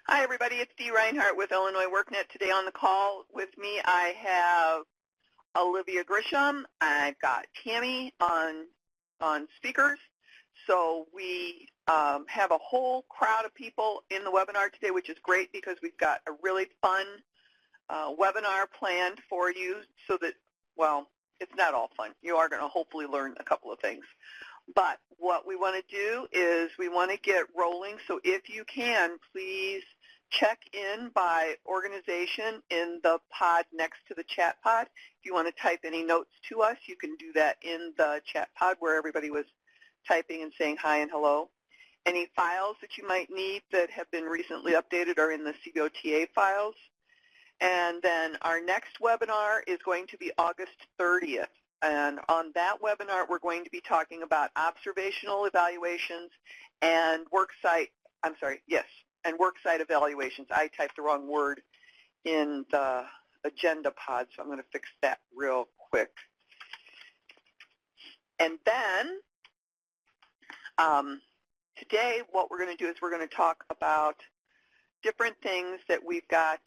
Hi, everybody. It's Dee Reinhardt with Illinois WorkNet. Today on the call with me, I have Olivia Grisham. I've got Tammy on speakers. So we have a whole crowd of people in the webinar today, which is great because we've got a really fun webinar planned for you so that, well, it's not all fun. You are going to hopefully learn a couple of things. But what we want to do is we want to get rolling. So if you can, please check in by organization in the pod next to the chat pod. If you want to type any notes to us, you can do that in the chat pod where everybody was typing and saying hi and hello. Any files that you might need that have been recently updated are in the CBO TA files. And then our next webinar is going to be August 30th. And on that webinar, we're going to be talking about observational evaluations and WorkSite evaluations. I typed the wrong word in the agenda pod, so I'm going to fix that real quick. And then today what we're going to do is we're going to talk about different things that we've got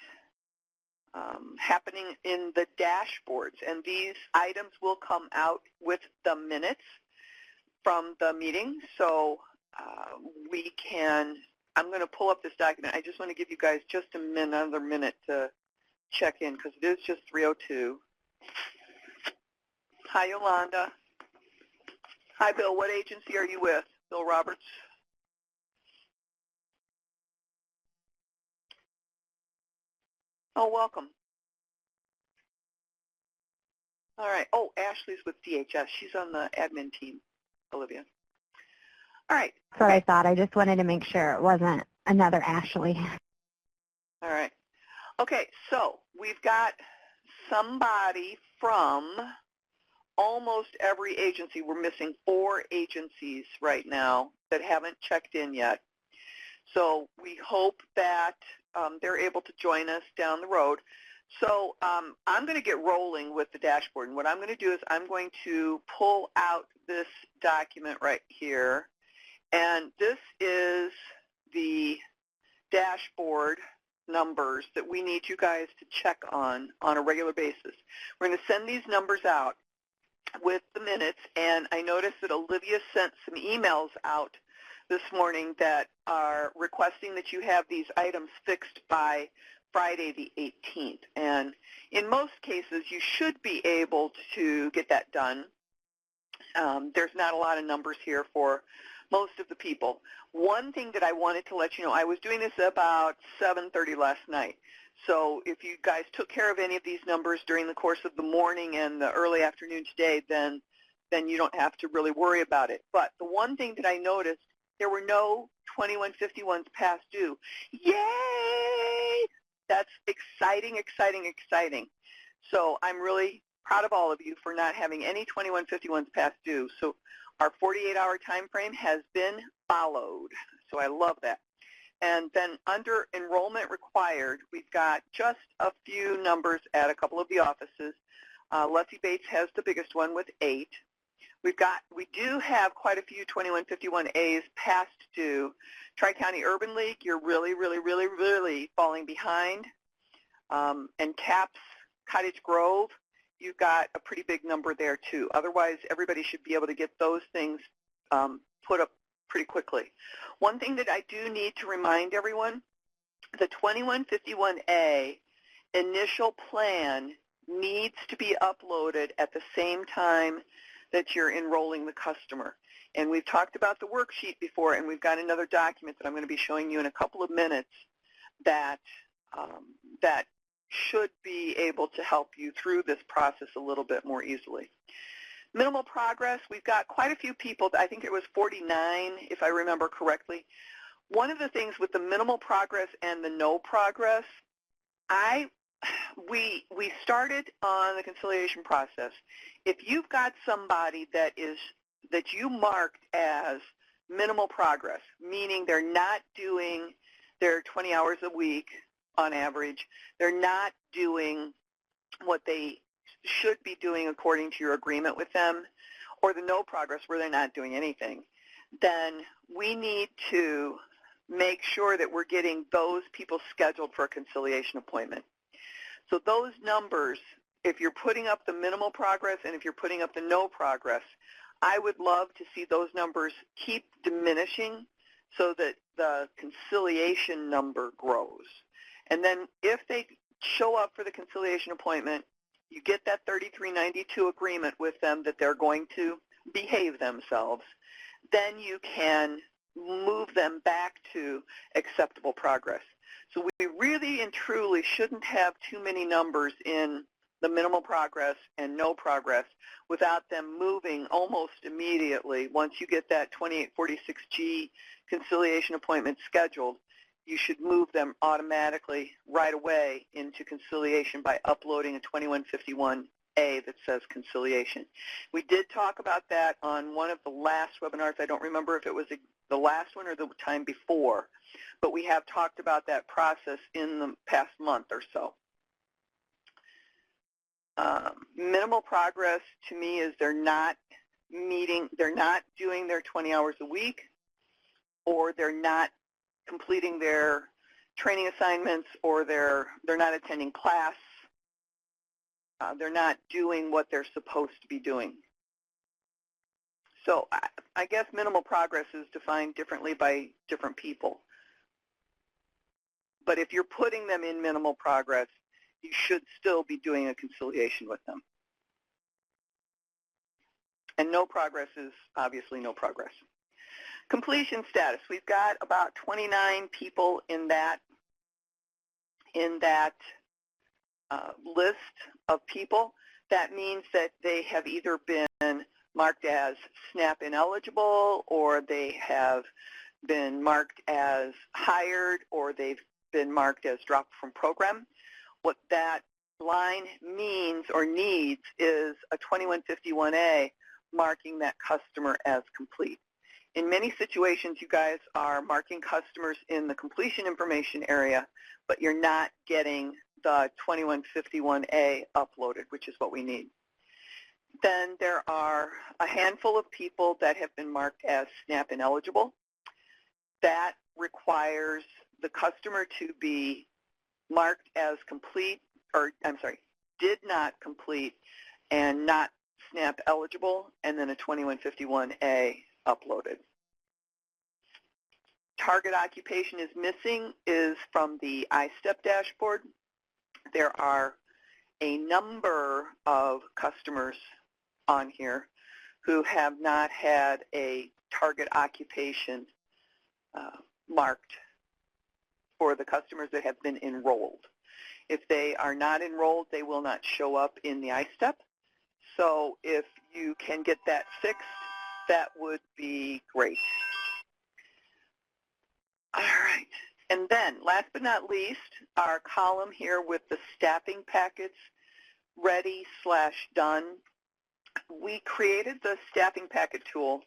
happening in the dashboards, and these items will come out with the minutes from the meeting. So we can, I'm going to pull up this document. I just want to give you guys just another minute to check in because it is just 3:02. Hi, Yolanda. Hi, Bill. What agency are you with? Bill Roberts. Oh, welcome. All right. Oh, Ashley's with DHS. She's on the admin team, Olivia. All right. That's what I thought. I just wanted to make sure it wasn't another Ashley. All right. Okay, so we've got somebody from almost every agency. We're missing 4 agencies right now that haven't checked in yet. So we hope that they're able to join us down the road. So I'm going to get rolling with the dashboard. And what I'm going to do is I'm going to pull out this document right here. And this is the dashboard numbers that we need you guys to check on a regular basis. We're going to send these numbers out with the minutes. And I noticed that Olivia sent some emails out this morning that are requesting that you have these items fixed by Friday the 18th. And in most cases, you should be able to get that done. There's not a lot of numbers here for most of the people. One thing that I wanted to let you know, I was doing this about 7:30 last night. So if you guys took care of any of these numbers during the course of the morning and the early afternoon today, then you don't have to really worry about it. But the one thing that I noticed, there were no 2151s past due. Yay! That's exciting, exciting, exciting. So I'm really proud of all of you for not having any 2151s past due. So our 48-hour time frame has been followed. So I love that. And then under enrollment required, we've got just a few numbers at a couple of the offices. Lefty Bates has the biggest one with 8. We do have quite a few 2151As past due. Tri-County Urban League, you're really, really, really, really falling behind. And CAPS, Cottage Grove, you've got a pretty big number there too. Otherwise, everybody should be able to get those things put up pretty quickly. One thing that I do need to remind everyone, the 2151A initial plan needs to be uploaded at the same time that you're enrolling the customer. And we've talked about the worksheet before, and we've got another document that I'm going to be showing you in a couple of minutes that that should be able to help you through this process a little bit more easily. Minimal progress, we've got quite a few people. I think it was 49, if I remember correctly. One of the things with the minimal progress and the no progress, we started on the conciliation process. If you've got somebody that you marked as minimal progress, meaning they're not doing their 20 hours a week on average, they're not doing what they should be doing according to your agreement with them, or the no progress where they're not doing anything, then we need to make sure that we're getting those people scheduled for a conciliation appointment. So those numbers, if you're putting up the minimal progress and if you're putting up the no progress, I would love to see those numbers keep diminishing so that the conciliation number grows. And then if they show up for the conciliation appointment, you get that 3392 agreement with them that they're going to behave themselves, then you can move them back to acceptable progress. So we really and truly shouldn't have too many numbers in the minimal progress and no progress without them moving almost immediately. Once you get that 2846G conciliation appointment scheduled, you should move them automatically right away into conciliation by uploading a 2151A that says conciliation. We did talk about that on one of the last webinars. I don't remember if it was the last one or the time before, but we have talked about that process in the past month or so. Minimal progress to me is they're not doing their 20 hours a week, or they're not completing their training assignments, or they're not attending class. They're not doing what they're supposed to be doing. So I guess minimal progress is defined differently by different people. But if you're putting them in minimal progress, you should still be doing a conciliation with them. And no progress is obviously no progress. Completion status. We've got about 29 people in that list of people. That means that they have either been marked as SNAP ineligible, or they have been marked as hired, or they've been marked as dropped from program. What that line means or needs is a 2151A marking that customer as complete. In many situations, you guys are marking customers in the completion information area, but you're not getting the 2151A uploaded, which is what we need. Then there are a handful of people that have been marked as SNAP ineligible. That requires the customer to be marked as complete, or I'm sorry, did not complete and not SNAP eligible, and then a 2151A uploaded. Target occupation is missing is from the ISTEP dashboard. There are a number of customers on here who have not had a target occupation marked for the customers that have been enrolled. If they are not enrolled, they will not show up in the ISTEP. So if you can get that fixed, that would be great. All right. And then, last but not least, our column here with the staffing packets ready/done. We created the staffing packet tool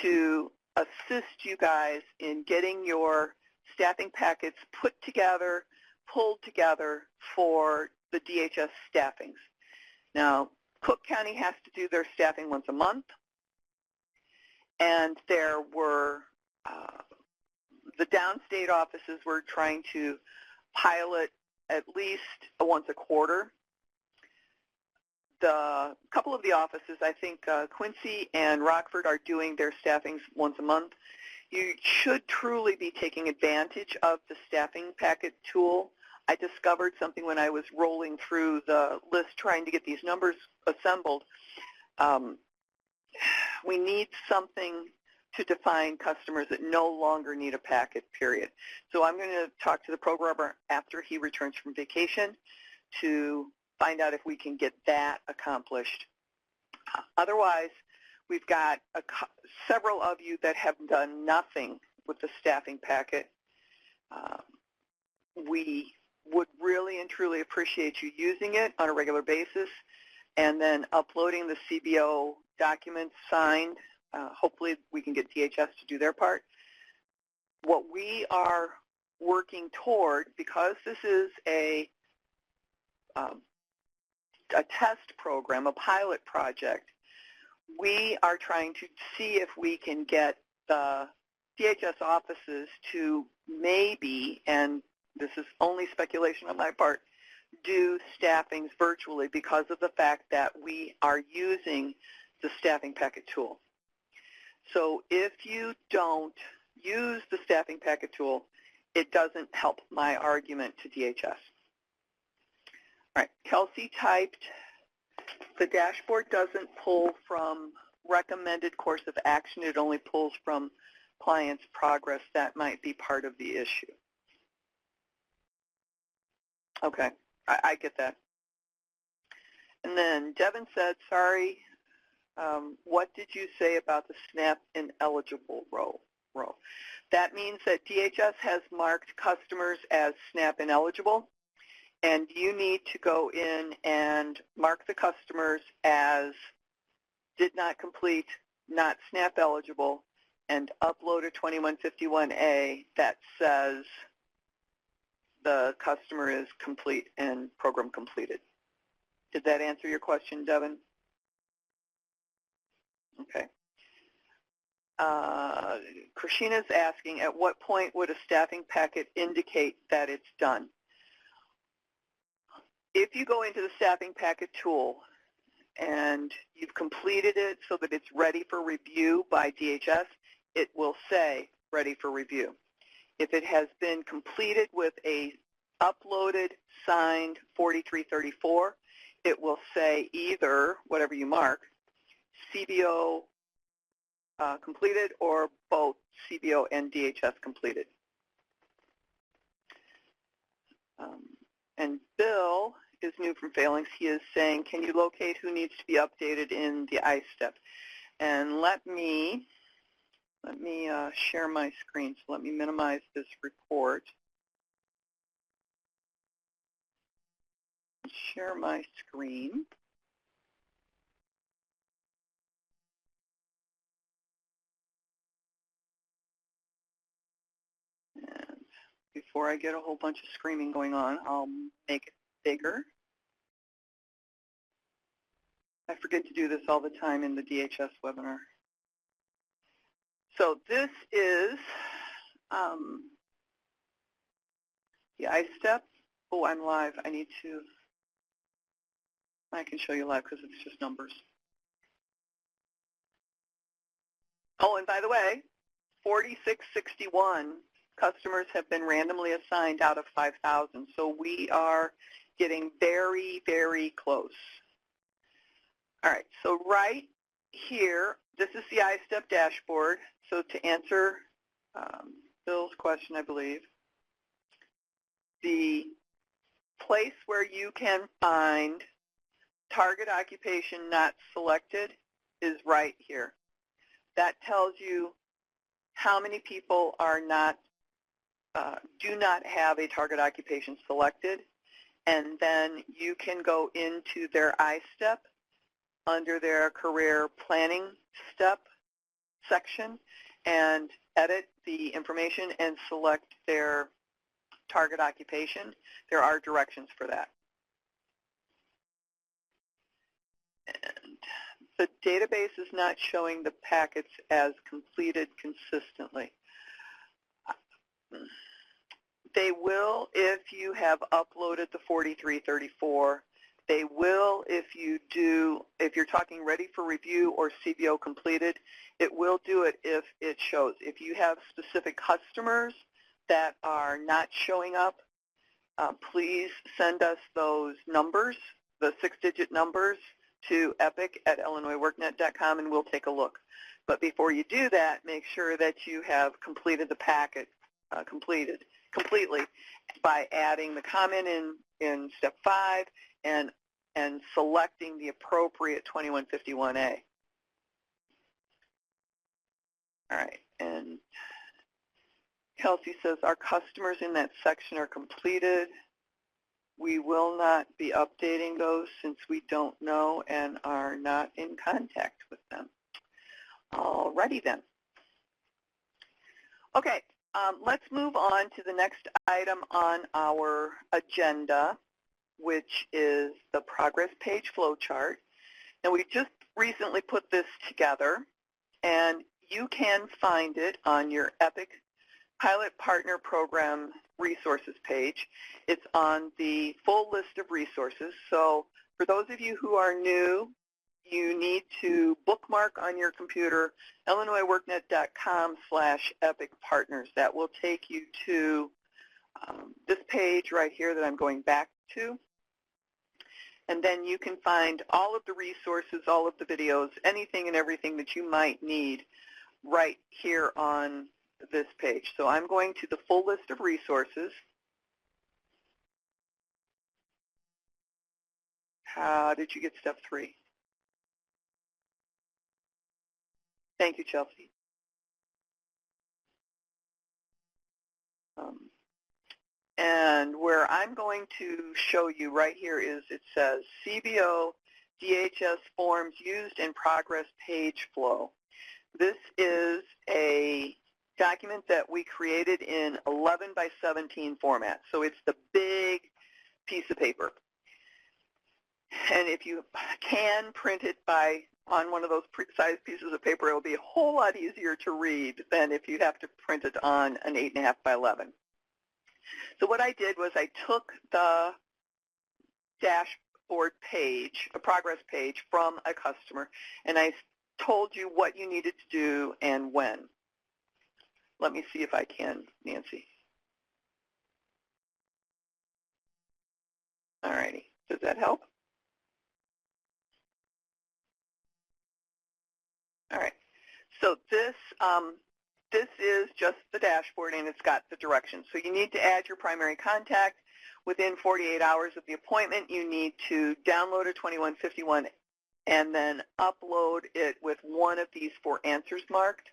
to assist you guys in getting your staffing packets put together, pulled together for the DHS staffings. Now, Cook County has to do their staffing once a month, and there were the downstate offices were trying to pilot at least once a quarter. A couple of the offices, I think Quincy and Rockford, are doing their staffings once a month. You should truly be taking advantage of the staffing packet tool. I discovered something when I was rolling through the list trying to get these numbers assembled. We need something to define customers that no longer need a packet, period. So I'm going to talk to the programmer after he returns from vacation to find out if we can get that accomplished. Otherwise, we've got several of you that have done nothing with the staffing packet. We would really and truly appreciate you using it on a regular basis and then uploading the CBO documents signed. Hopefully we can get DHS to do their part. What we are working toward, because this is a test program, a pilot project, we are trying to see if we can get the DHS offices to maybe, and this is only speculation on my part, do staffings virtually because of the fact that we are using the staffing packet tool. So if you don't use the staffing packet tool, it doesn't help my argument to DHS. All right, Kelsey typed, the dashboard doesn't pull from recommended course of action. It only pulls from client's progress. That might be part of the issue. Okay, I get that. And then Devin said, sorry, what did you say about the SNAP ineligible row? That means that DHS has marked customers as SNAP ineligible, and you need to go in and mark the customers as did not complete, not SNAP eligible, and upload a 2151A that says the customer is complete and program completed. Did that answer your question, Devin? Okay. Krishina's asking, at what point would a staffing packet indicate that it's done? If you go into the staffing packet tool and you've completed it so that it's ready for review by DHS, it will say ready for review. If it has been completed with a uploaded, signed 4334, it will say either, whatever you mark, CBO completed or both CBO and DHS completed. And Bill is new from Phalanx. He is saying, can you locate who needs to be updated in the ISTEP? And let me share my screen. So let me minimize this report. Share my screen. And before I get a whole bunch of screaming going on, I'll make it bigger. I forget to do this all the time in the DHS webinar. So this is the ISTEP. Oh, I'm live. I can show you live because it's just numbers. Oh, and by the way, 4661 customers have been randomly assigned out of 5,000. So we are getting very, very close. All right, so right here, this is the ISTEP dashboard. So to answer Bill's question, I believe, the place where you can find target occupation not selected is right here. That tells you how many people are not, do not have a target occupation selected, and then you can go into their ISTEP under their career planning step section and edit the information and select their target occupation. There are directions for that. And the database is not showing the packets as completed consistently. They will if you have uploaded the 4334. They will if you're talking ready for review or CBO completed, it will do it if it shows. If you have specific customers that are not showing up, please send us those numbers, the 6-digit numbers, to epic@illinoisworknet.com and we'll take a look. But before you do that, make sure that you have completed the packet completely by adding the comment in step 5 and selecting the appropriate 2151A. All right, and Kelsey says our customers in that section are completed. We will not be updating those since we don't know and are not in contact with them. Alrighty then. Okay, let's move on to the next item on our agenda, which is the progress page flowchart. Now we just recently put this together, and you can find it on your EPIC Pilot Partner Program resources page. It's on the full list of resources. So for those of you who are new, you need to bookmark on your computer illinoisworknet.com/EPIC partners. That will take you to this page right here that I'm going back to. And then you can find all of the resources, all of the videos, anything and everything that you might need right here on this page. So I'm going to the full list of resources. How did you get step 3? Thank you, Chelsea. And where I'm going to show you right here is it says CBO DHS forms used in progress page flow. This is a document that we created in 11 by 17 format. So it's the big piece of paper. And if you can print it on one of those size pieces of paper, it will be a whole lot easier to read than if you have to print it on an 8.5 by 11. So what I did was I took the dashboard page, a progress page from a customer, and I told you what you needed to do and when. Let me see if I can, Nancy. All righty. Does that help? All right. So this is just the dashboard, and it's got the directions. So you need to add your primary contact within 48 hours of the appointment. You need to download a 2151 and then upload it with one of these 4 answers marked.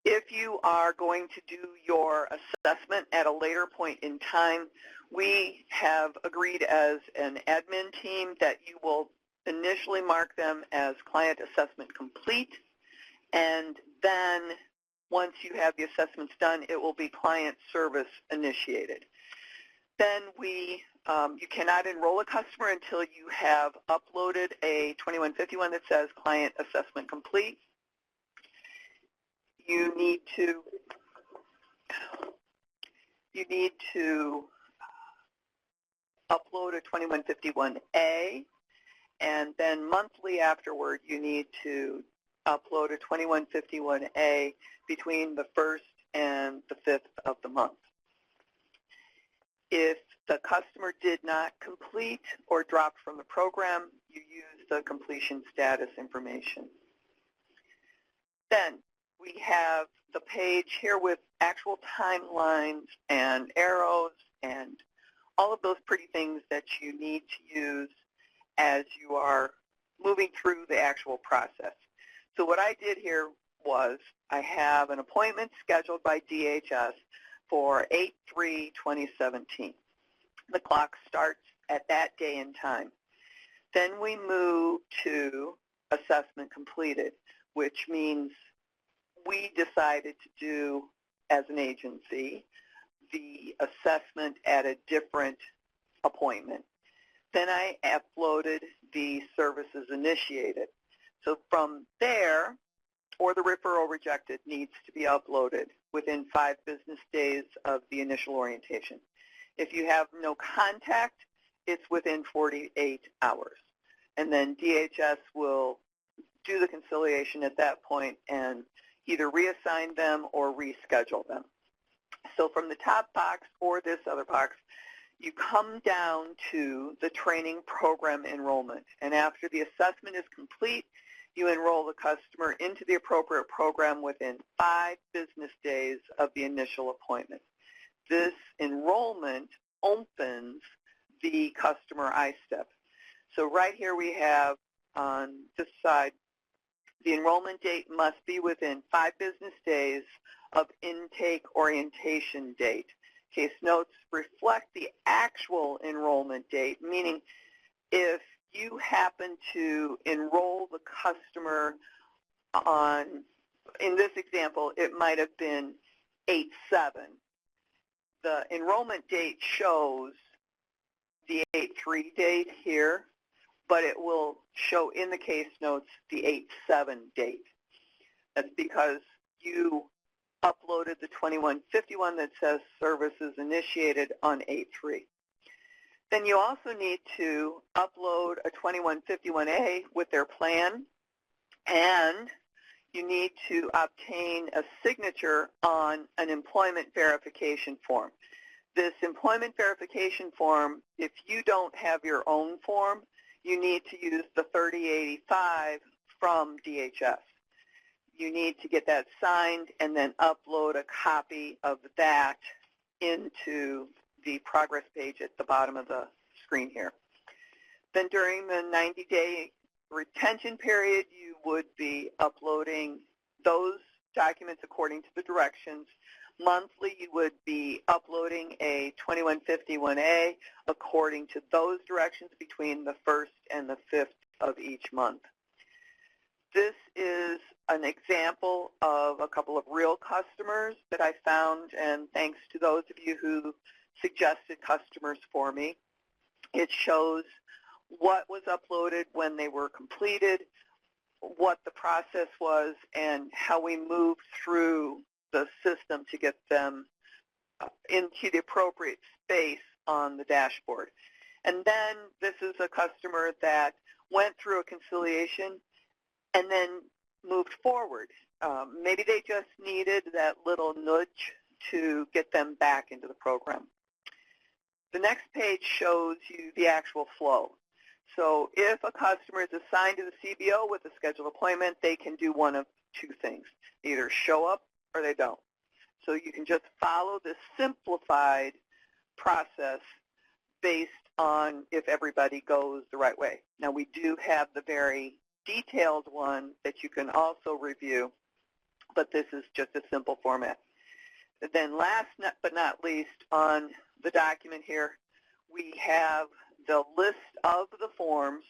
If you are going to do your assessment at a later point in time, we have agreed as an admin team that you will initially mark them as client assessment complete, and then once you have the assessments done, it will be client service initiated. Then you cannot enroll a customer until you have uploaded a 2151 that says client assessment complete. You need to upload a 2151A, and then monthly afterward you need to upload a 2151A between the 1st and the 5th of the month. If the customer did not complete or dropped from the program, you use the completion status information. Then we have the page here with actual timelines and arrows and all of those pretty things that you need to use as you are moving through the actual process. So what I did here was I have an appointment scheduled by DHS for 8/3/2017. The clock starts at that day and time. Then we move to assessment completed, which means we decided to do, as an agency, the assessment at a different appointment. Then I uploaded the services initiated. So from there, or the referral rejected needs to be uploaded within 5 business days of the initial orientation. If you have no contact, it's within 48 hours. And then DHS will do the conciliation at that point and either reassign them or reschedule them. So from the top box or this other box, you come down to the training program enrollment. And after the assessment is complete, you enroll the customer into the appropriate program within 5 business days of the initial appointment. This enrollment opens the customer ISTEP. So right here we have on this side, the enrollment date must be within 5 business days of intake orientation date. Case notes reflect the actual enrollment date, meaning if you happen to enroll the customer on, in this example, it might have been 8/7. The enrollment date shows the 8/3 date here, but it will show in the case notes the 8/7 date. That's because you uploaded the 2151 that says services initiated on 8/3. Then you also need to upload a 2151A with their plan, and you need to obtain a signature on an employment verification form. This employment verification form, if you don't have your own form, you need to use the 3085 from DHS. You need to get that signed and then upload a copy of that into the progress page at the bottom of the screen here. Then during the 90-day retention period, you would be uploading those documents according to the directions. Monthly, you would be uploading a 2151A according to those directions between the 1st and the 5th of each month. This is an example of a couple of real customers that I found, and thanks to those of you who suggested customers for me. It shows what was uploaded when they were completed, what the process was, and how we moved through the system to get them into the appropriate space on the dashboard. And then this is a customer that went through a conciliation and then moved forward. Maybe they just needed that little nudge to get them back into the program. The next page shows you the actual flow. So if a customer is assigned to the CBO with a scheduled appointment, they can do one of two things. Either show up or they don't. So you can just follow this simplified process based on if everybody goes the right way. Now we do have the very detailed one that you can also review, but this is just a simple format. Then last but not least on the document here, we have the list of the forms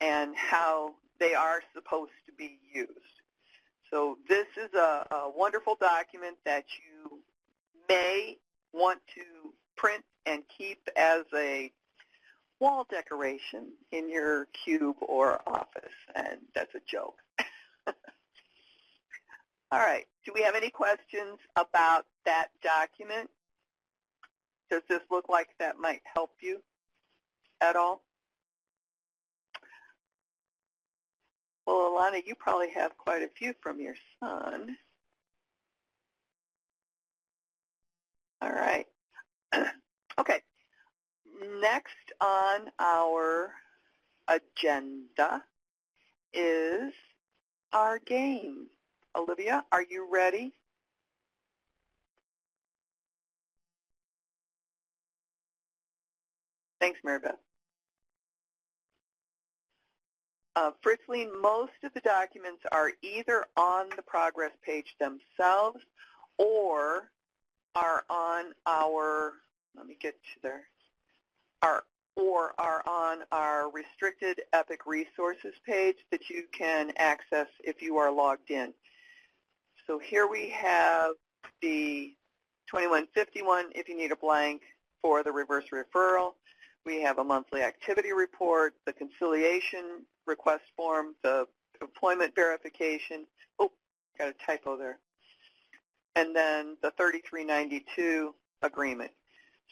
and how they are supposed to be used. So this is a wonderful document that you may want to print and keep as a wall decoration in your cube or office, and that's a joke. All right, do we have any questions about that document? Does this look like that might help you at all? Well, Alana, you probably have quite a few from your son. All right. Okay. Next on our agenda is our game. Olivia, are you ready? Thanks, Mary Beth. Fritzline, most of the documents are either on the progress page themselves or are on our, let me get to there, or are on our restricted EPIC resources page that you can access if you are logged in. So here we have the 2151 if you need a blank for the reverse referral. We have a monthly activity report, the conciliation request form, the employment verification. Oh, got a typo there. And then the 3392 agreement.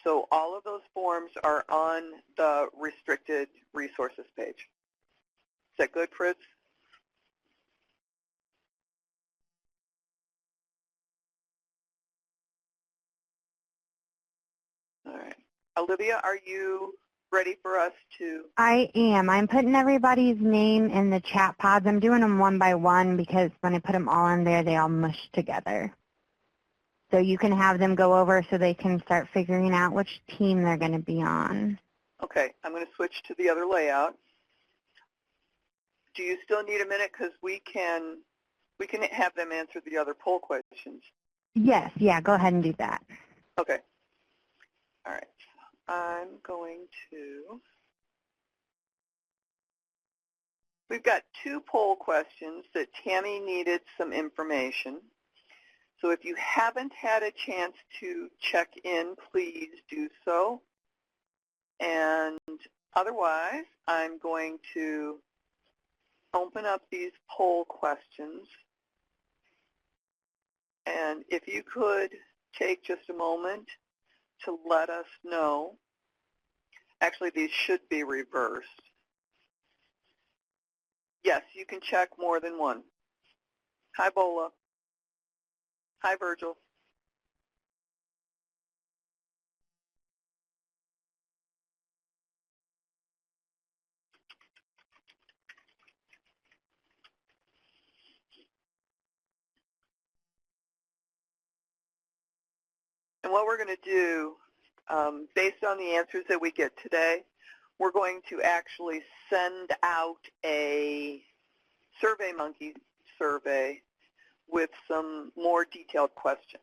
So all of those forms are on the restricted resources page. Is that good, Fritz? All right. Olivia, are you ready for us to? I am. I'm putting everybody's name in the chat pods. I'm doing them one by one because when I put them all in there, they all mush together. So you can have them go over so they can start figuring out which team they're going to be on. Okay, I'm going to switch to the other layout. Do you still need a minute? Because we can have them answer the other poll questions. Yes, yeah, go ahead and do that. Okay. All right. I'm going to, we've got two poll questions that Tammy needed some information. So if you haven't had a chance to check in, please do so. And otherwise, I'm going to open up these poll questions. And if you could take just a moment to let us know. Actually, these should be reversed. Yes, you can check more than one. Hi, Bola. Hi, Virgil. And what we're going to do, based on the answers that we get today, we're going to actually send out a SurveyMonkey survey with some more detailed questions.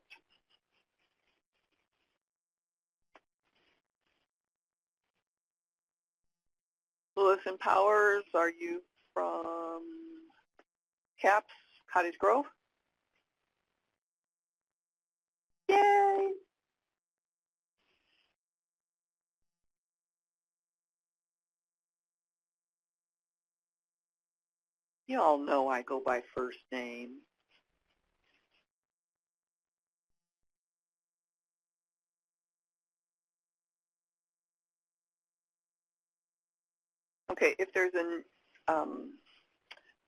Lewis and Powers, are you from CAPS, Cottage Grove? Yay! You all know I go by first name. Okay, if there's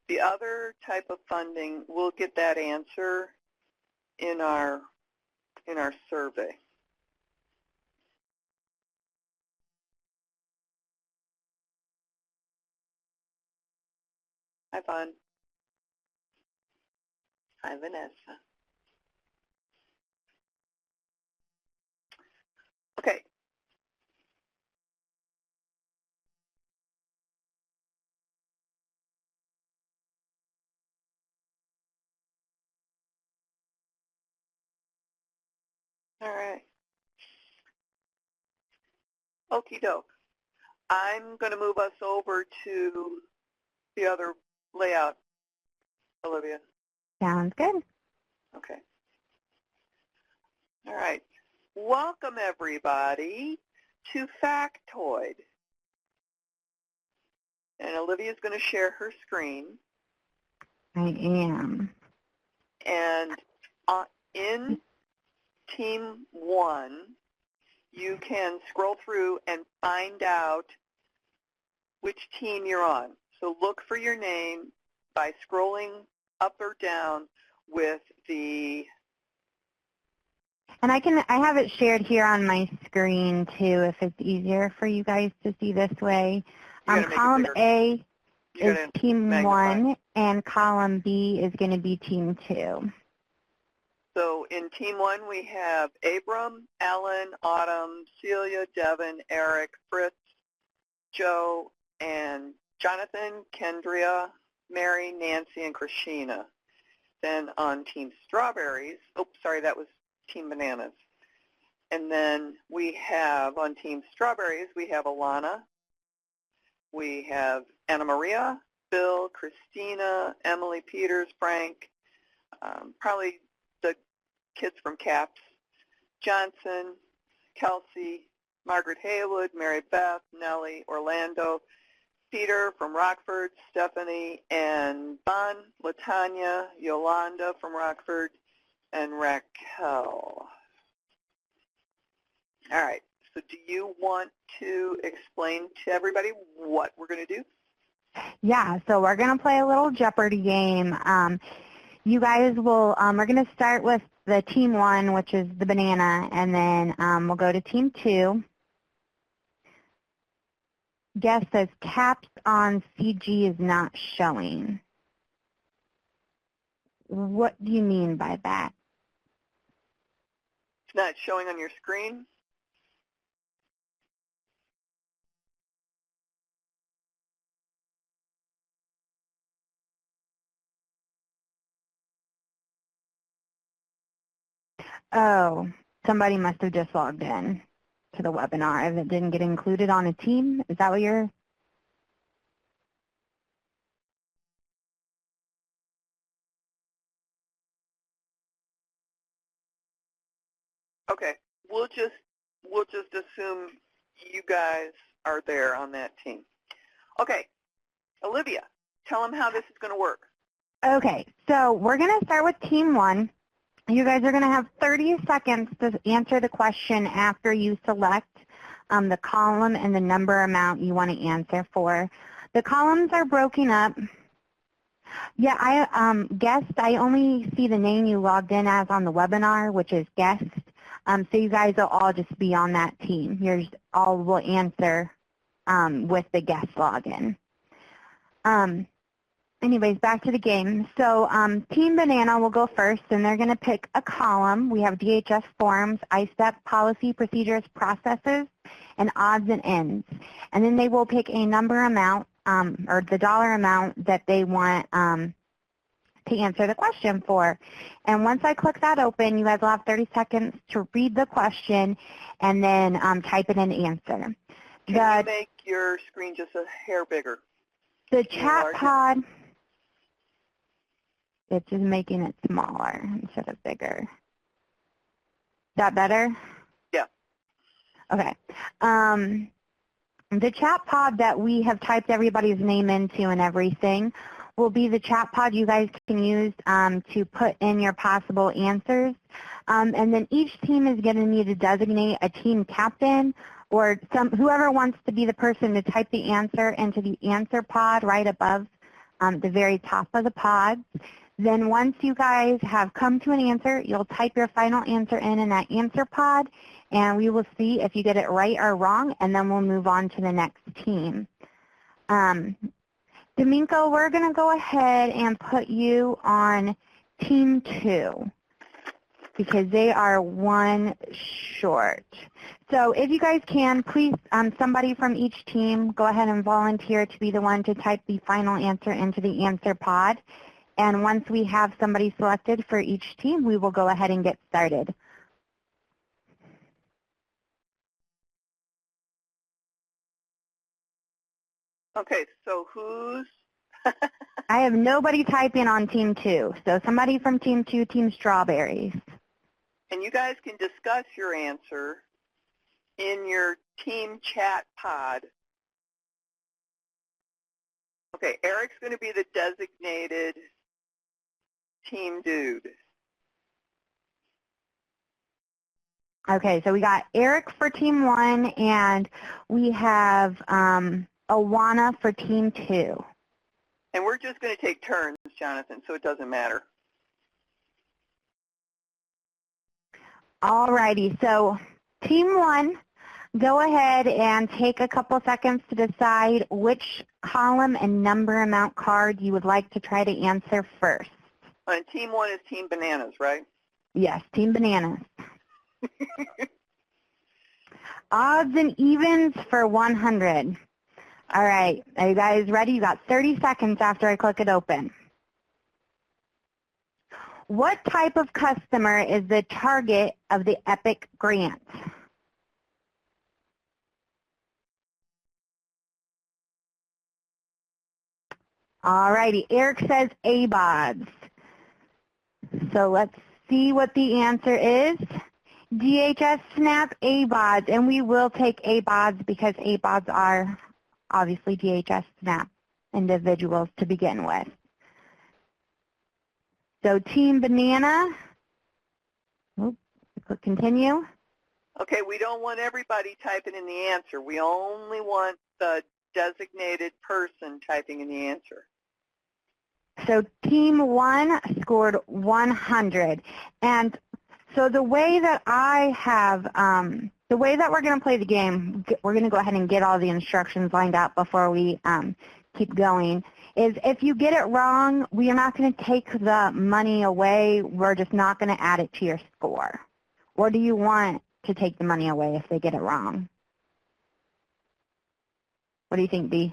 the other type of funding, we'll get that answer in our survey. Hi, Vaughn. Hi, Vanessa. Okay. All right. Okie doke. I'm going to move us over to the other layout, Olivia. Sounds good. Okay. All right. Welcome, everybody, to Factoid. And Olivia's going to share her screen. I am. And in Team 1, you can scroll through and find out which team you're on. So look for your name by scrolling up or down with the... And I have it shared here on my screen too if it's easier for you guys to see this way. Column A is Team 1 and column B is going to be Team 2. So in Team 1 we have Abram, Ellen, Autumn, Celia, Devin, Eric, Fritz, Joe, and Jonathan, Kendria, Mary, Nancy, and Christina. Then on Team Strawberries, that was Team Bananas. And then we have on Team Strawberries, we have Alana, we have Anna Maria, Bill, Christina, Emily, Peters, Frank, probably the kids from CAPS, Johnson, Kelsey, Margaret Haywood, Mary Beth, Nellie, Orlando, Peter from Rockford, Stephanie, and Bon, Latanya, Yolanda from Rockford, and Raquel. All right, so do you want to explain to everybody what we're going to do? Yeah, so we're going to play a little Jeopardy game. You guys will, we're going to start with the Team 1, which is the banana, and then we'll go to Team 2. Guess says CAPS on CG is not showing. What do you mean by that? It's not showing on your screen? Oh, somebody must have just logged in to the webinar if it didn't get included on a team. Is that what you're... Okay, we'll just assume you guys are there on that team. Okay, Olivia, tell them how this is going to work. Okay, so we're going to start with Team 1, You guys are going to have 30 seconds to answer the question after you select the column and the number amount you want to answer for. The columns are broken up. Yeah, I guest, I only see the name you logged in as on the webinar, which is guest. So you guys will all just be on that team. Yours all will answer with the guest login. Anyways, back to the game. So Team Banana will go first, and they're going to pick a column. We have DHS forms, ISTEP, policy, procedures, processes, and odds and ends. And then they will pick a number amount, or the dollar amount that they want to answer the question for. And once I click that open, you guys will have 30 seconds to read the question and then type in an answer. Can you make your screen just a hair bigger? The chat pod, it's just making it smaller instead of bigger. Is that better? Yeah. Okay. The chat pod that we have typed everybody's name into and everything will be the chat pod you guys can use to put in your possible answers. And then each team is going to need to designate a team captain or whoever wants to be the person to type the answer into the answer pod right above the very top of the pod. Then once you guys have come to an answer, you'll type your final answer in that answer pod, and we will see if you get it right or wrong, and then we'll move on to the next team. Domingo, we're going to go ahead and put you on Team 2 because they are one short. So if you guys can, please, somebody from each team, go ahead and volunteer to be the one to type the final answer into the answer pod. And once we have somebody selected for each team, we will go ahead and get started. Okay, so who's? I have nobody typing on Team 2. So somebody from Team 2, Team Strawberries. And you guys can discuss your answer in your team chat pod. Okay, Eric's going to be the designated team dude. Okay, so we got Eric for Team 1, and we have Awana for Team 2. And we're just going to take turns, Jonathan, so it doesn't matter. All righty, so Team 1, go ahead and take a couple seconds to decide which column and number amount card you would like to try to answer first. And Team 1 is Team Bananas, right? Yes, Team Bananas. Odds and evens for 100. All right, are you guys ready? You got 30 seconds after I click it open. What type of customer is the target of the EPIC grant? All righty, Eric says ABODs. So let's see what the answer is. DHS SNAP ABODs, and we will take ABODs because ABODs are obviously DHS SNAP individuals to begin with. So Team Banana, click continue. Okay, we don't want everybody typing in the answer. We only want the designated person typing in the answer. So Team 1 scored 100. And so the way that I have, the way that we're going to play the game, we're going to go ahead and get all the instructions lined up before we keep going, is if you get it wrong, we are not going to take the money away. We're just not going to add it to your score. Or do you want to take the money away if they get it wrong? What do you think, Dee?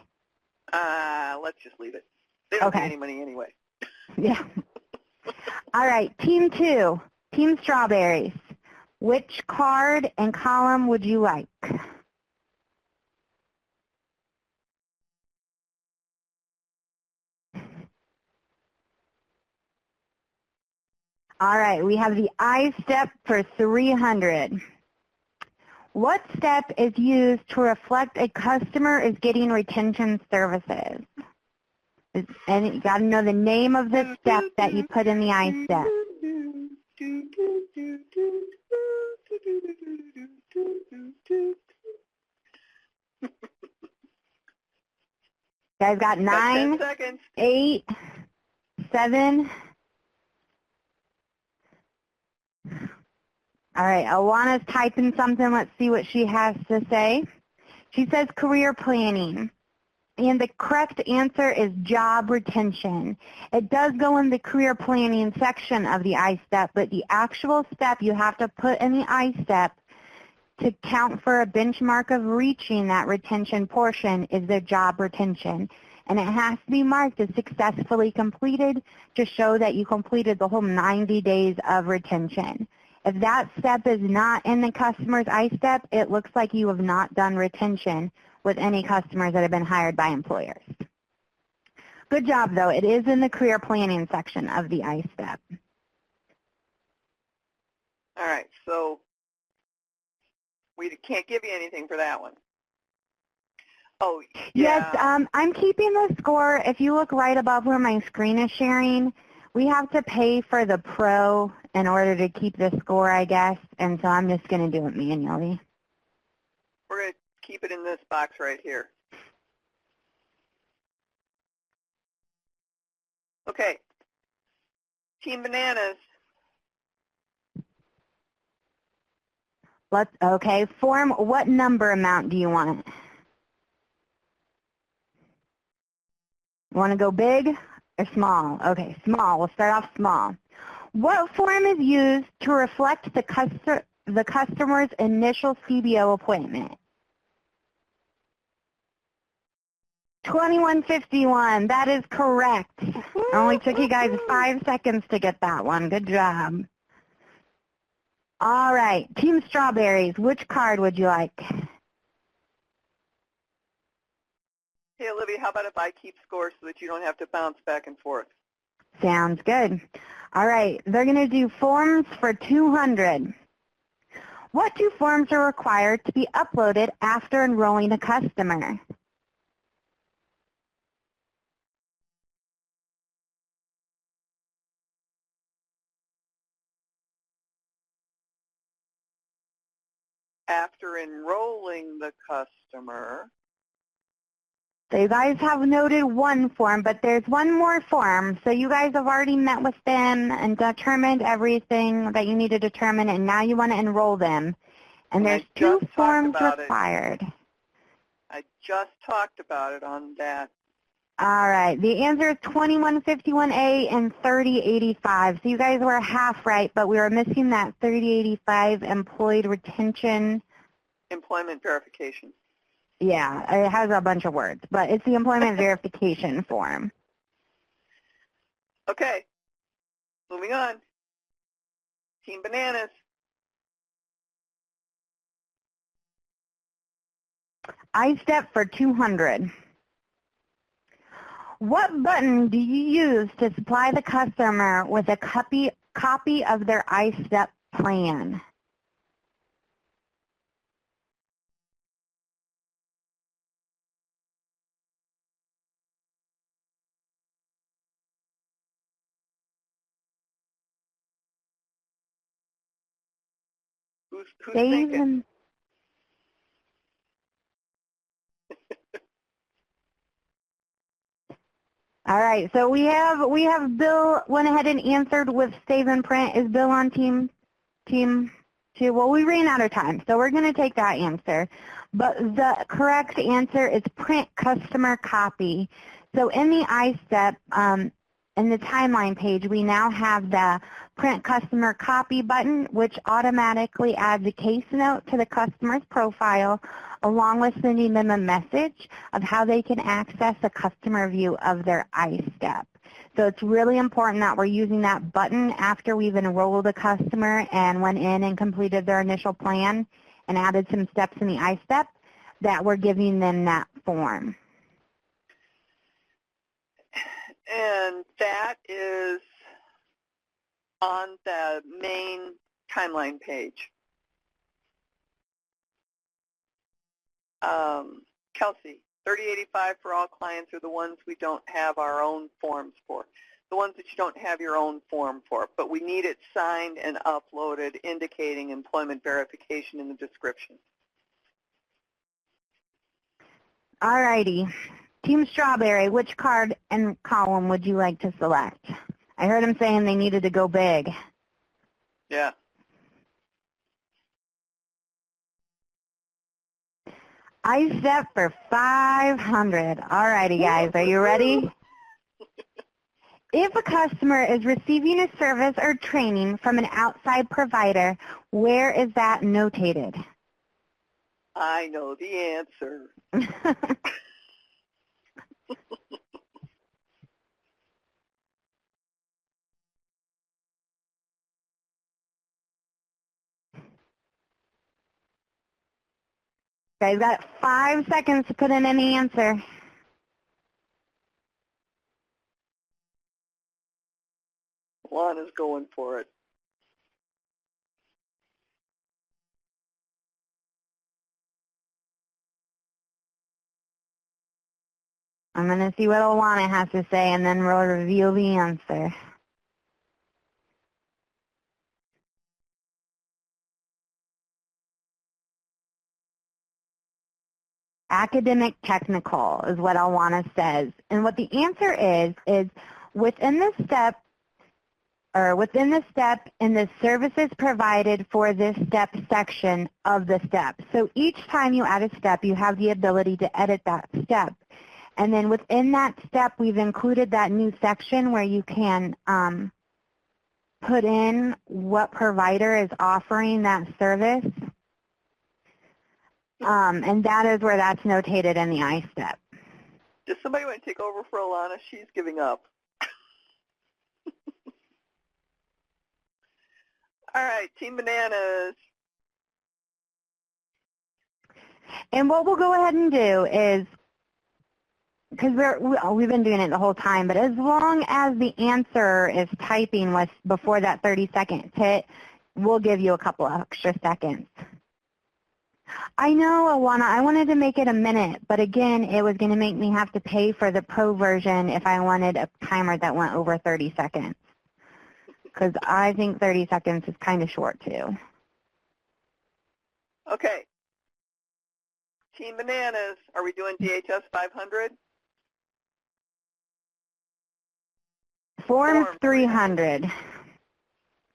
Let's just leave it. They don't Okay. get any money anyway. Yeah. All right, Team 2, Team Strawberries. Which card and column would you like? All right, we have the ISTEP for 300. What step is used to reflect a customer is getting retention services? And you got to know the name of the step that you put in the ISTEP. Guys got 9, 10 seconds. 8, 7. All right, Alana's typing something. Let's see what she has to say. She says career planning. And the correct answer is job retention. It does go in the career planning section of the ISTEP, but the actual step you have to put in the ISTEP to count for a benchmark of reaching that retention portion is the job retention. And it has to be marked as successfully completed to show that you completed the whole 90 days of retention. If that step is not in the customer's ISTEP, it looks like you have not done retention with any customers that have been hired by employers. Good job, though. It is in the career planning section of the ISTEP. All right, so we can't give you anything for that one. Oh, yeah. Yes, I'm keeping the score. If you look right above where my screen is sharing, we have to pay for the pro in order to keep the score, I guess, and so I'm just going to do it manually. We're going to keep it in this box right here. Okay. Team Bananas. Okay, form, what number amount do you want? Want to go big or small? Okay, small. We'll start off small. What form is used to reflect the customer's initial CBO appointment? 2151. That is correct. Only took you guys 5 seconds to get that one. Good job. All right, Team Strawberries, which card would you like? Hey, Olivia, how about if I keep score so that you don't have to bounce back and forth? Sounds good. All right, they're going to do forms for 200. What 2 forms are required to be uploaded after enrolling a customer? After enrolling the customer. So you guys have noted 1 form, but there's 1 more form. So you guys have already met with them and determined everything that you need to determine, and now you want to enroll them. And there's 2 forms required. I just talked about it on that. All right. The answer is 2151A and 3085. So you guys were half right, but we were missing that 3085 employee retention. Employment verification. Yeah, it has a bunch of words, but it's the employment verification form. Okay. Moving on. Team Bananas. ISTEP for 200. What button do you use to supply the customer with a copy of their ISTEP plan? Who's thinking? All right, so we have Bill went ahead and answered with save and print. Is Bill on team 2? Well, we ran out of time, so we're going to take that answer. But the correct answer is print customer copy. So in the ISTEP, in the timeline page, we now have the print customer copy button, which automatically adds a case note to the customer's profile, along with sending them a message of how they can access a customer view of their ISTEP. So it's really important that we're using that button after we've enrolled a customer and went in and completed their initial plan and added some steps in the ISTEP, that we're giving them that form. And that is on the main timeline page. Kelsey, 3085 for all clients are the ones we don't have our own forms for. the ones that you don't have your own form for, but we need it signed and uploaded indicating employment verification in the description. All righty. Team Strawberry, which card and column would you like to select? I heard them saying they needed to go big. Yeah. ISTEP for 500. All righty, guys. Are you ready? If a customer is receiving a service or training from an outside provider, where is that notated? I know the answer. Guys, got 5 seconds to put in any answer. Lana's going for it. I'm going to see what Alana has to say, and then we'll reveal the answer. Academic technical is what Alana says. And what the answer is within the step in the services provided for this step section of the step. So each time you add a step, you have the ability to edit that step. And then within that step, we've included that new section where you can put in what provider is offering that service. And that is where that's notated in the ISTEP. Does somebody want to take over for Alana? She's giving up. All right, Team Bananas. And what we'll go ahead and do is, because we've been doing it the whole time, but as long as the answer is typing before that 30-second hit, we'll give you a couple of extra seconds. I know, Alana, I wanted to make it a minute, but again, it was going to make me have to pay for the pro version if I wanted a timer that went over 30 seconds. Because I think 30 seconds is kind of short, too. Okay. Team Bananas, are we doing DHS 500? Form 300.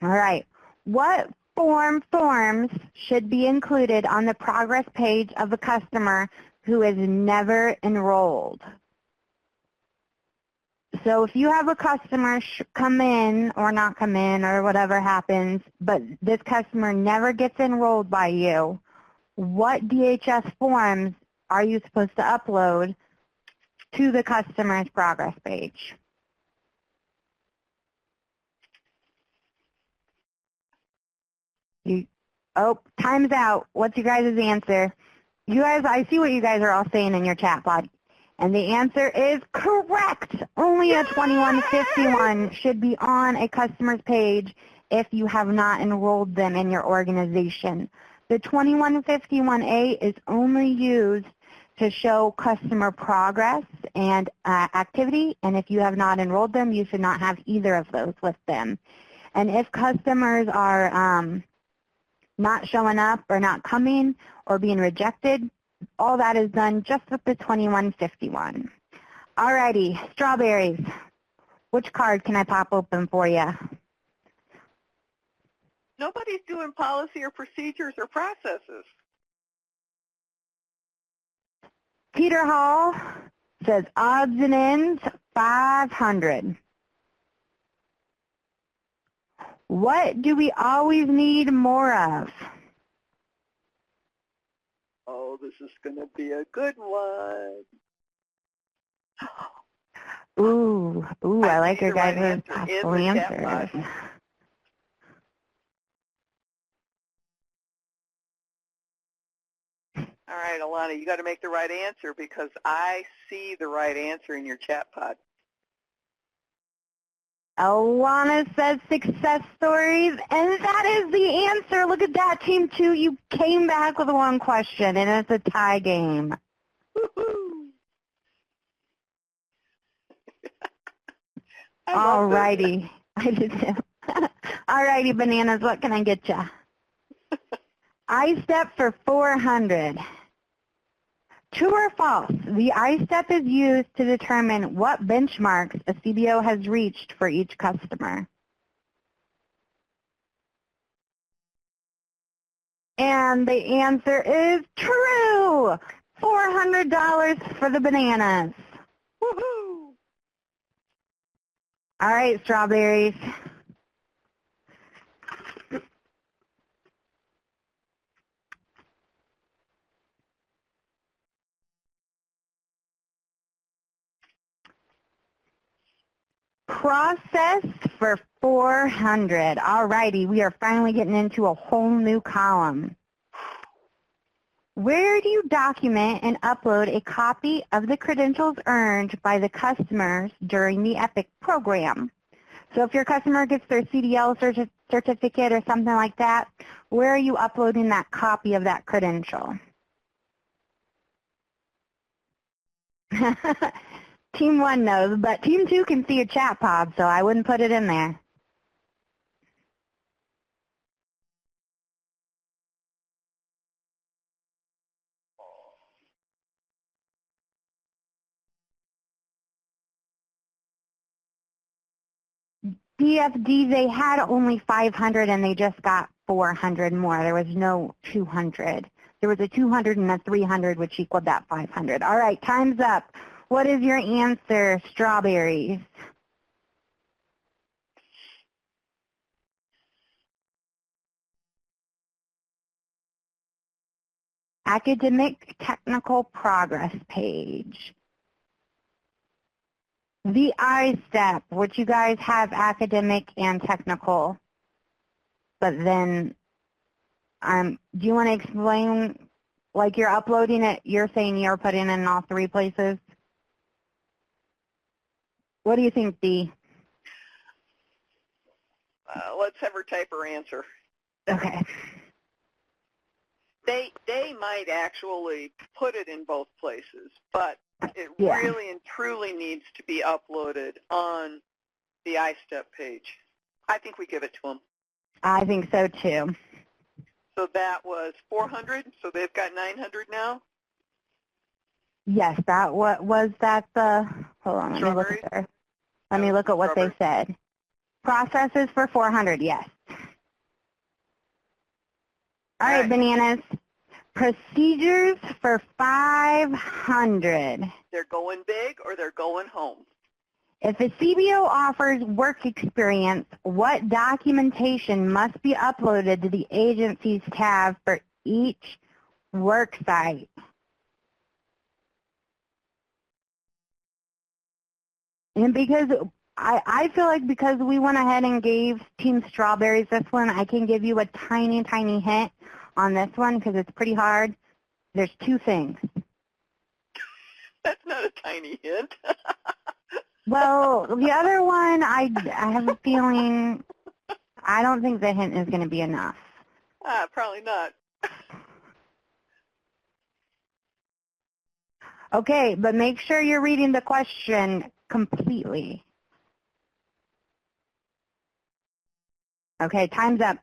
All right. What forms should be included on the progress page of a customer who is never enrolled? So if you have a customer come in or not come in or whatever happens, but this customer never gets enrolled by you, what DHS forms are you supposed to upload to the customer's progress page? Time's out. What's your guys' answer? You guys, I see what you guys are all saying in your chat pod. And the answer is correct. Only a 2151 should be on a customer's page if you have not enrolled them in your organization. The 2151A is only used to show customer progress and activity, and if you have not enrolled them, you should not have either of those with them. And if customers are not showing up or not coming or being rejected, all that is done just with the 2151. Alrighty, strawberries. Which card can I pop open for you? Nobody's doing policy or procedures or processes. Peter Hall says odds and ends 500. What do we always need more of? Oh, this is going to be a good one. Ooh, I like your guys' possible answers. All right, Alana, you got to make the right answer because I see the right answer in your chat pod. Alana says success stories, and that is the answer. Look at that, Team 2. You came back with one question, and it's a tie game. Woo-hoo. love this. Alrighty. I did too. Alrighty, Bananas, what can I get you? ISTEP for 400. True or false, the ISTEP is used to determine what benchmarks a CBO has reached for each customer. And the answer is true. $400 for the Bananas. Woohoo! All right, Strawberries. Processed for 400. All righty, we are finally getting into a whole new column. Where do you document and upload a copy of the credentials earned by the customers during the EPIC program? So if your customer gets their CDL certificate or something like that, where are you uploading that copy of that credential? Team 1 knows, but Team 2 can see your chat pod, so I wouldn't put it in there. DFD, they had only 500 and they just got 400 more. There was no 200. There was a 200 and a 300, which equaled that 500. All right, time's up. What is your answer, Strawberries? Academic Technical Progress page. The ISTEP, which you guys have academic and technical, but then do you want to explain, like you're uploading it, you're saying you're putting it in all three places? What do you think, Dee? Let's have her type her answer. Okay. They might actually put it in both places, but it Yeah. really and truly needs to be uploaded on the ISTEP page. I think we give it to them. I think so too. So that was 400, so they've got 900 now? Yes, that was that the, hold on, let me look Strawberries? at there. Let me look at what they said. Processes for 400, yes. All right, Bananas. Procedures for 500. They're going big or they're going home. If a CBO offers work experience, what documentation must be uploaded to the agency's tab for each work site? And because I feel like because we went ahead and gave Team Strawberries this one, I can give you a tiny, tiny hint on this one because it's pretty hard. There's two things. That's not a tiny hint. Well, the other one, I have a feeling, I don't think the hint is going to be enough. Probably not. Okay, but make sure you're reading the question completely. Okay, time's up.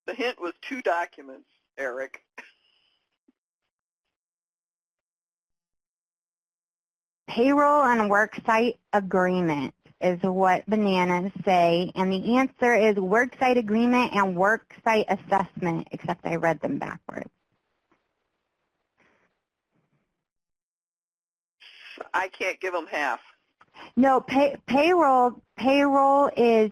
The hint was 2 documents, Eric. Payroll and worksite agreement is what Bananas say, and the answer is worksite agreement and worksite assessment, except I read them backwards. I can't give them half. No, payroll is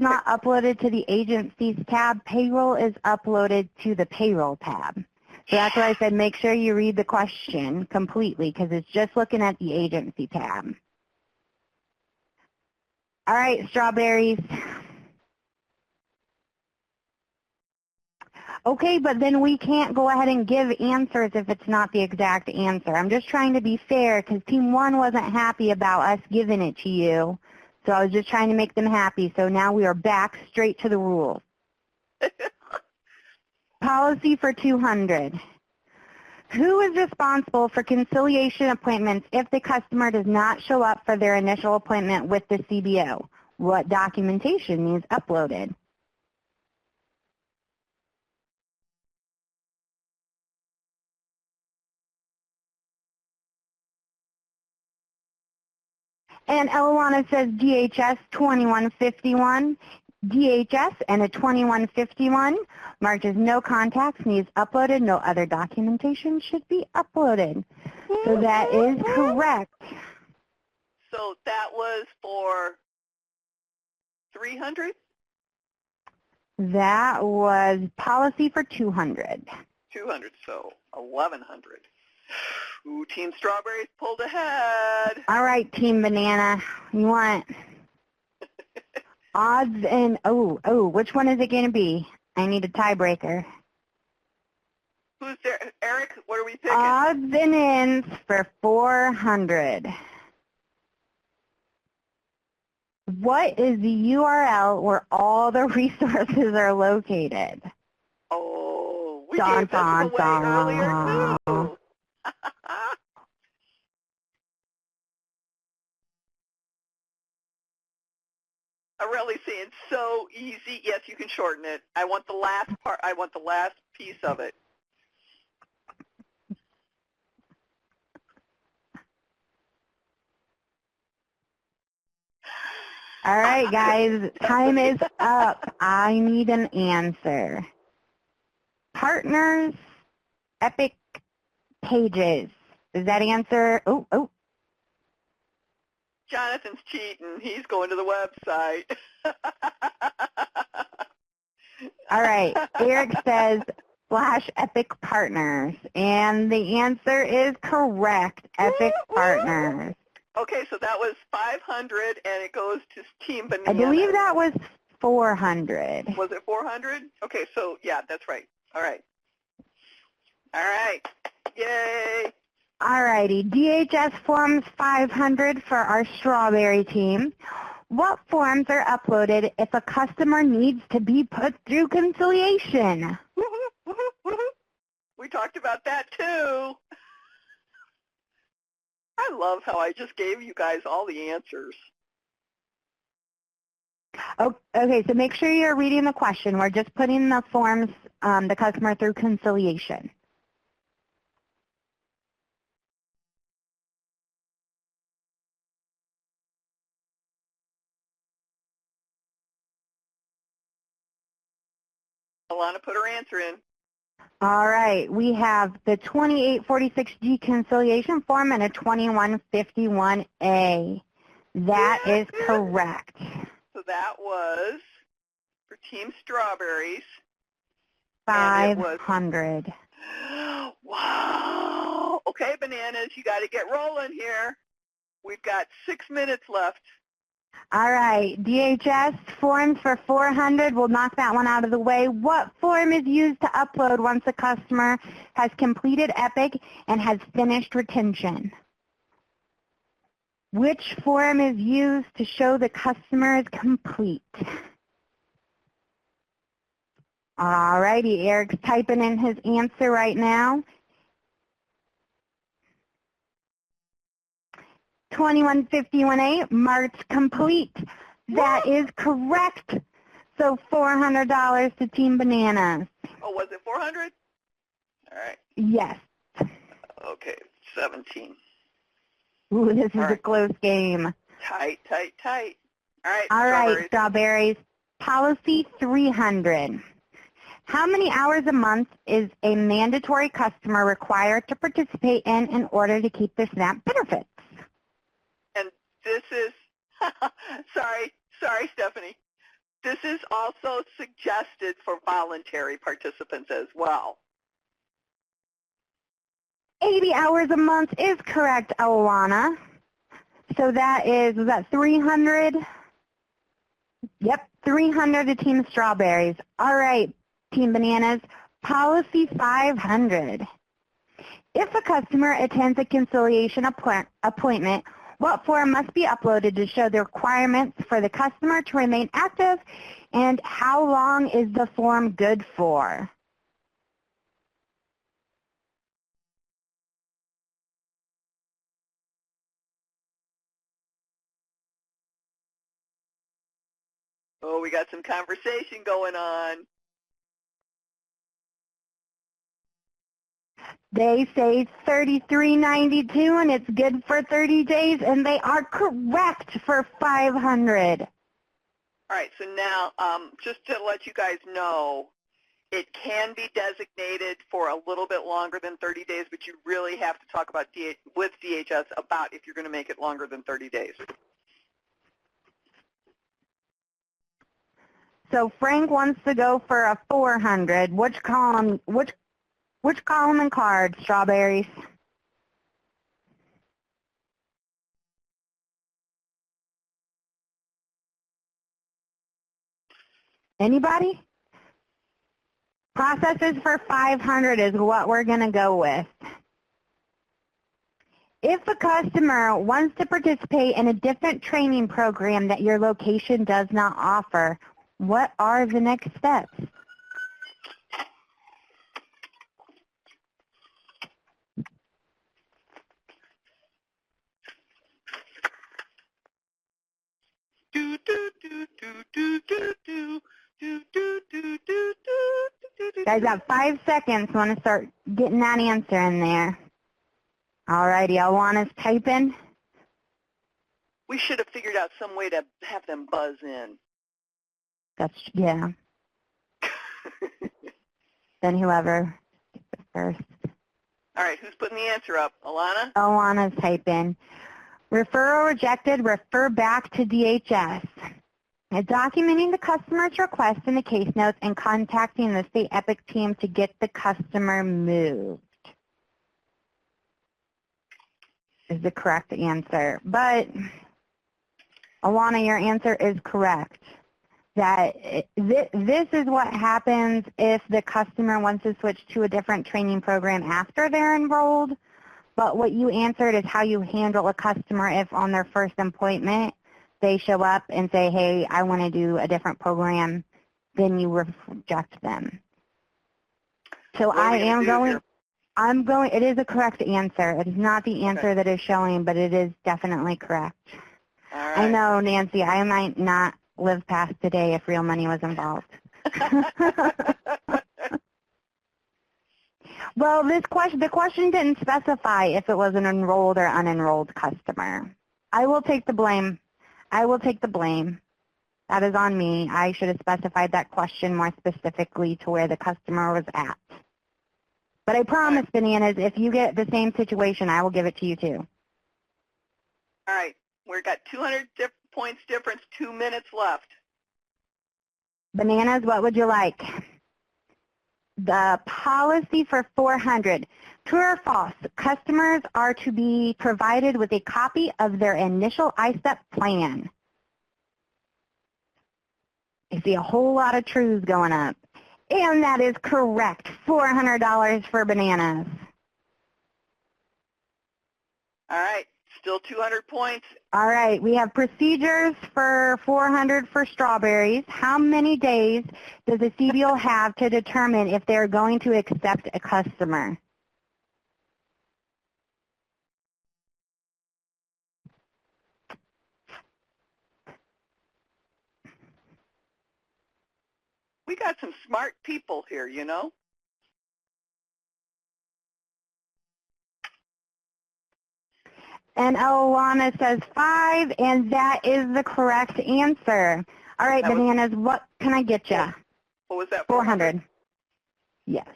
not uploaded to the agency's tab. Payroll is uploaded to the payroll tab. So that's why I said make sure you read the question completely because it's just looking at the agency tab. All right, Strawberries. Okay, but then we can't go ahead and give answers if it's not the exact answer. I'm just trying to be fair because Team 1 wasn't happy about us giving it to you. So I was just trying to make them happy. So now we are back straight to the rules. Policy for 200. Who is responsible for conciliation appointments if the customer does not show up for their initial appointment with the CBO? What documentation needs uploaded? And Eloana says DHS 2151. DHS and a 2151 marked as no contacts needs uploaded. No other documentation should be uploaded. So that is correct. So that was for 300? That was policy for 200. 200, so 1,100. Ooh, Team Strawberries pulled ahead. All right, Team Banana. You want odds and, which one is it going to be? I need a tiebreaker. Who's there? Eric, what are we picking? Odds and ends for 400. What is the URL where all the resources are located? Oh, we gave this away earlier, too. I'm really saying so easy. Yes, you can shorten it. I want the last part. I want the last piece of it. All right, guys, time is up. I need an answer. Partners, Epic Pages. Is that answer? Oh. Jonathan's cheating. He's going to the website. All right. Eric says /Epic Partners. And the answer is correct, Epic Partners. Okay, so that was 500, and it goes to Team Banana. I believe that was 400. Was it 400? Okay, so, yeah, that's right. All right. All right. Yay. All righty. DHS Forms 500 for our Strawberry team. What forms are uploaded if a customer needs to be put through conciliation? We talked about that, too. I love how I just gave you guys all the answers. Okay, so make sure you're reading the question. We're just putting the forms, the customer through conciliation. Alana put her answer in. All right, we have the 2846G conciliation form and a 2151A. That is correct. So that was for Team Strawberries. 500. Wow. Okay, Bananas, you got to get rolling here. We've got 6 minutes left. All right, DHS forms for 400. We'll knock that one out of the way. What form is used to upload once a customer has completed EPIC and has finished retention? Which form is used to show the customer is complete? All righty, Eric's typing in his answer right now. 2151A, marked complete. That is correct. So $400 to Team Bananas. Oh, was it 400? All right. Yes. Okay, 17. Ooh, this is a close game. Tight, tight, tight. All right, All Strawberries. right, Strawberries. Policy 300. How many hours a month is a mandatory customer required to participate in order to keep their SNAP benefits? And this is, sorry, Stephanie. This is also suggested for voluntary participants as well. 80 hours a month is correct, Awana. So that is, was that 300? Yep, 300 to Team Strawberries. All right, Team Bananas, policy 500. If a customer attends a conciliation appointment, what form must be uploaded to show the requirements for the customer to remain active, and how long is the form good for? Oh, we got some conversation going on. They say $33.92 and it's good for 30 days, and they are correct for 500. All right, so now just to let you guys know, it can be designated for a little bit longer than 30 days, but you really have to talk about with DHS about if you're going to make it longer than 30 days. So Frank wants to go for a 400. Which column and card? Strawberries. Anybody? Processes for 500 is what we're going to go with. If a customer wants to participate in a different training program that your location does not offer, what are the next steps? Guys, got 5 seconds. Want to start getting that answer in there. All righty, Alana's typing. We should have figured out some way to have them buzz in. Yeah. Then whoever gets it first. All right, who's putting the answer up? Alana? Alana's typing. Referral rejected, refer back to DHS. Documenting the customer's request in the case notes and contacting the state EPIC team to get the customer moved is the correct answer. But, Alana, your answer is correct. That this is what happens if the customer wants to switch to a different training program after they're enrolled. But what you answered is how you handle a customer if on their first appointment they show up and say, hey, I want to do a different program, then you reject them. So it is a correct answer. It is not the answer that is showing, but it is definitely correct. All right. I know, Nancy, I might not live past today if real money was involved. Well, the question didn't specify if it was an enrolled or unenrolled customer. I will take the blame. That is on me. I should have specified that question more specifically to where the customer was at. But I promise, Bananas, if you get the same situation, I will give it to you too. All right. We've got 200 points difference, 2 minutes left. Bananas, what would you like? The policy for 400. True or false, customers are to be provided with a copy of their initial ISTEP plan. I see a whole lot of truths going up. And that is correct, $400 for Bananas. All right, still 200 points. All right, we have procedures for 400 for Strawberries. How many days does the CBO have to determine if they're going to accept a customer? We got some smart people here, you know. And Alana says 5, and that is the correct answer. All right, Bananas, what can I get you? What was that? 400. Yes.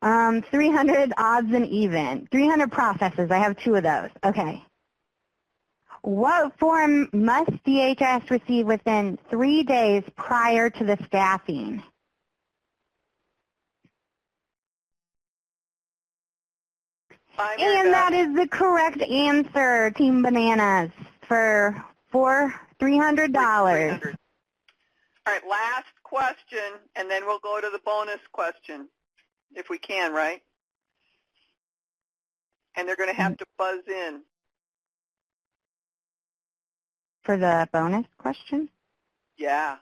Um, 300 odds and even. 300 processes. I have 2 of those. Okay. What form must DHS receive within 3 days prior to the staffing? And that is the correct answer, Team Bananas, for $300. $300. All right, last question, and then we'll go to the bonus question, if we can, right? And they're going to have to buzz in. For the bonus question? Yeah.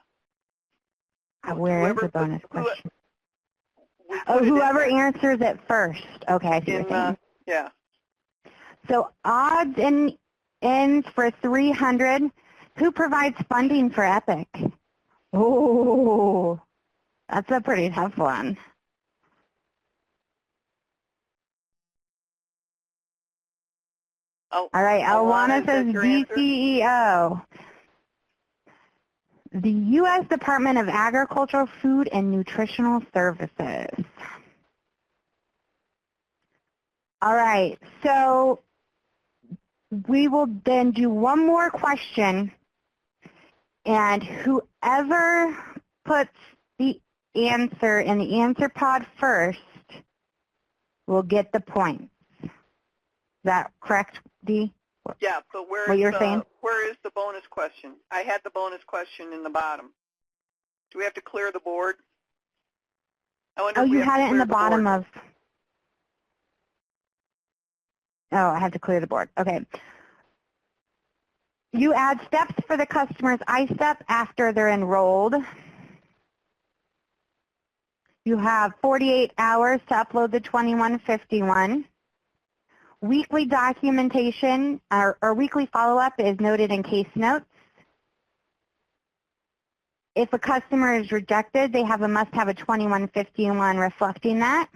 Where is the bonus question? Oh, whoever answers it first. Okay, I see what you're saying. Yeah. So odds and ends for 300. Who provides funding for EPIC? Oh, that's a pretty tough one. Oh, all right, Alana says DCEO. The U.S. Department of Agriculture, Food, and Nutritional Services. All right, so we will then do one more question, and whoever puts the answer in the answer pod first will get the points. Is that correct, Dee? Yeah, but where is the bonus question? I had the bonus question in the bottom. Do we have to clear the board? I wonder if we you have had to it in clear the bottom board. of... Oh, I have to clear the board. Okay. You add steps for the customer's ISTEP after they're enrolled. You have 48 hours to upload the 2151. Weekly documentation or weekly follow-up is noted in case notes. If a customer is rejected, they must have a 2151 reflecting that.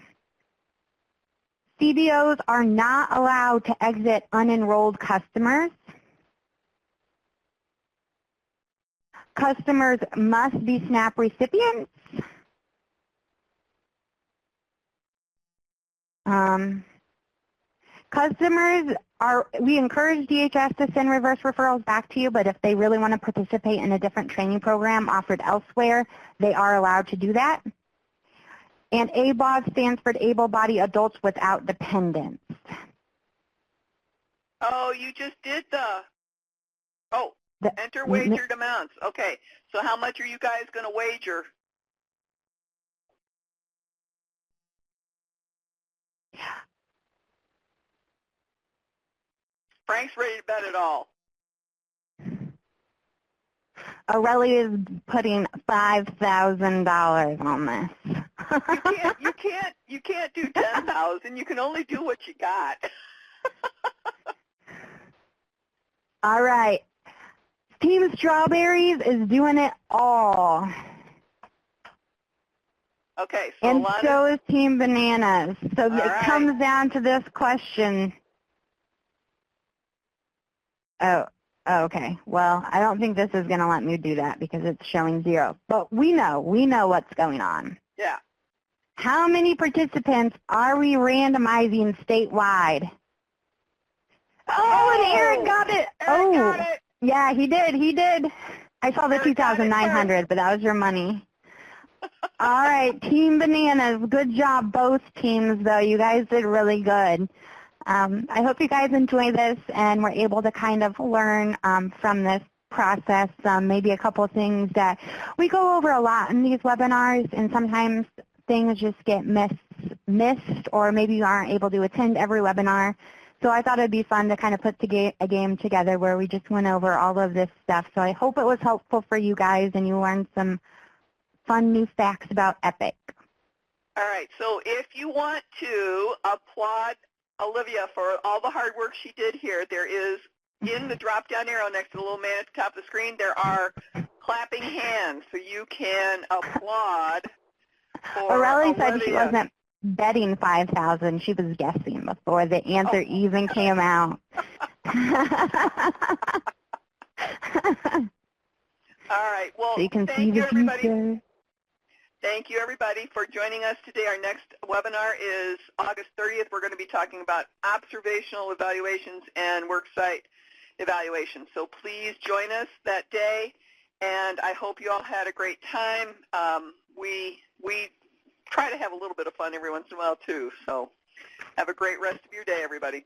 CBOs are not allowed to exit unenrolled customers. Customers must be SNAP recipients. We encourage DHS to send reverse referrals back to you, but if they really want to participate in a different training program offered elsewhere, they are allowed to do that. And ABOD stands for able-bodied adults without dependents. Oh, you just did enter wagered amounts. Okay, so how much are you guys going to wager? Frank's ready to bet it all. Aurelia is putting $5,000 on this. You can't do 10,000. You can only do what you got. All right. Team Strawberries is doing it all. Okay. So and so is Team Bananas. So it comes down to this question. Oh, okay. Well, I don't think this is going to let me do that because it's showing 0. But we know what's going on. Yeah. How many participants are we randomizing statewide? Oh, and Aaron got it. Aaron got it. Yeah, he did. I saw the 2,900, but that was your money. All right, Team Bananas, good job, both teams, though. You guys did really good. I hope you guys enjoy this and were able to kind of learn from this process, maybe a couple of things that we go over a lot in these webinars, and sometimes things just get missed, or maybe you aren't able to attend every webinar. So I thought it would be fun to kind of put a game together where we just went over all of this stuff. So I hope it was helpful for you guys and you learned some fun new facts about EPIC. All right. So if you want to applaud Olivia for all the hard work she did here, there is in the drop-down arrow next to the little man at the top of the screen, there are clapping hands. So you can applaud for Aurelia Olivia. said she wasn't betting 5,000. She was guessing before the answer even came out. All right. Well, so you can thank see you, the everybody. future. Thank you, everybody, for joining us today. Our next webinar is August 30th. We're going to be talking about observational evaluations and worksite evaluations. So please join us that day, and I hope you all had a great time. We try to have a little bit of fun every once in a while, too. So have a great rest of your day, everybody.